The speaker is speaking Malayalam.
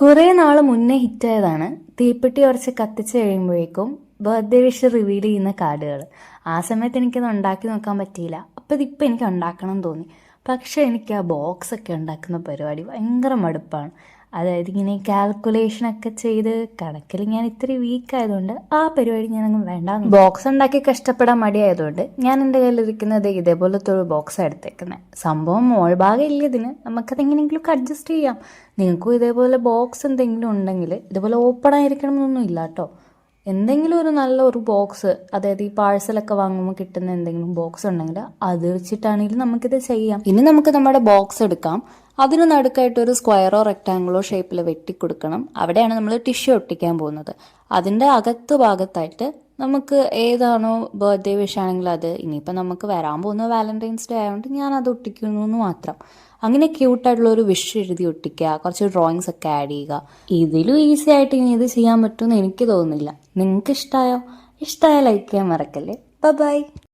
കുറേ നാൾ മുന്നേ ഹിറ്റായതാണ് തീപ്പെട്ടി കുറച്ച് കത്തിച്ച് കഴിയുമ്പോഴേക്കും ബർത്ത്ഡേ വിഷ് റിവീൽ ചെയ്യുന്ന കാർഡുകൾ. ആ സമയത്ത് എനിക്കത് ഉണ്ടാക്കി നോക്കാൻ പറ്റിയില്ല. അപ്പോൾ ഇതിപ്പോൾ എനിക്ക് ഉണ്ടാക്കണം എന്ന് തോന്നി. പക്ഷേ എനിക്ക് ആ ബോക്സ് ഒക്കെ ഉണ്ടാക്കുന്ന പരിപാടി ഭയങ്കര മടുപ്പാണ്. അതായത് ഇങ്ങനെ കാൽക്കുലേഷനൊക്കെ ചെയ്ത് കണക്കിൽ ഞാൻ ഇത്തിരി വീക്ക് ആയതുകൊണ്ട് ആ പരിപാടി ഞാനങ്ങ് വേണ്ട. ബോക്സ് ഉണ്ടാക്കി കഷ്ടപ്പെടാൻ മടിയായതുകൊണ്ട് ഞാൻ എൻ്റെ കയ്യിലിരിക്കുന്നത് ഇതേപോലത്തെ ഒരു ബോക്സാണ് എടുത്തേക്കുന്നത്. സംഭവം മോൾ ഭാഗം ഇല്ല ഇതിന്, നമുക്കതെങ്ങനെയെങ്കിലും അഡ്ജസ്റ്റ് ചെയ്യാം. നിങ്ങൾക്കും ഇതേപോലെ ബോക്സ് എന്തെങ്കിലും ഉണ്ടെങ്കിൽ ഇതുപോലെ ഓപ്പൺ ആയിരിക്കണം എന്നൊന്നും ഇല്ല കേട്ടോ. എന്തെങ്കിലും ഒരു നല്ല ഒരു ബോക്സ്, അതായത് ഈ പാഴ്സലൊക്കെ വാങ്ങുമ്പോൾ കിട്ടുന്ന എന്തെങ്കിലും ബോക്സ് ഉണ്ടെങ്കിൽ അത് വെച്ചിട്ടാണെങ്കിലും നമുക്കിത് ചെയ്യാം. ഇനി നമുക്ക് നമ്മുടെ ബോക്സ് എടുക്കാം. അതിന് നടുക്കായിട്ട് ഒരു സ്ക്വയറോ റെക്ടാങ്കിളോ ഷേപ്പിൽ വെട്ടിക്കൊടുക്കണം. അവിടെയാണ് നമ്മൾ ടിഷ്യൂ ഒട്ടിക്കാൻ പോകുന്നത്. അതിൻ്റെ അകത്ത് ഭാഗത്തായിട്ട് നമുക്ക് ഏതാണോ ബർത്ത്ഡേ വിഷ് ആണെങ്കിൽ അത്, ഇനിയിപ്പോൾ നമുക്ക് വരാൻ പോകുന്ന വാലന്റൈൻസ് ഡേ ആയതുകൊണ്ട് ഞാൻ അത് ഒട്ടിക്കുന്നു എന്ന് മാത്രം. അങ്ങനെ ക്യൂട്ടായിട്ടുള്ള ഒരു വിഷ് എഴുതി ഒട്ടിക്കുക, കുറച്ച് ഡ്രോയിങ്സ് ഒക്കെ ആഡ് ചെയ്യുക. ഇതിലും ഈസി ആയിട്ട് ഇനി ഇത് ചെയ്യാൻ പറ്റുമെന്ന് എനിക്ക് തോന്നുന്നില്ല. നിങ്ങൾക്ക് ഇഷ്ടമായോ? ഇഷ്ടമായ ലൈക്ക് ചെയ്യാൻ മറക്കല്ലേ. ബൈ.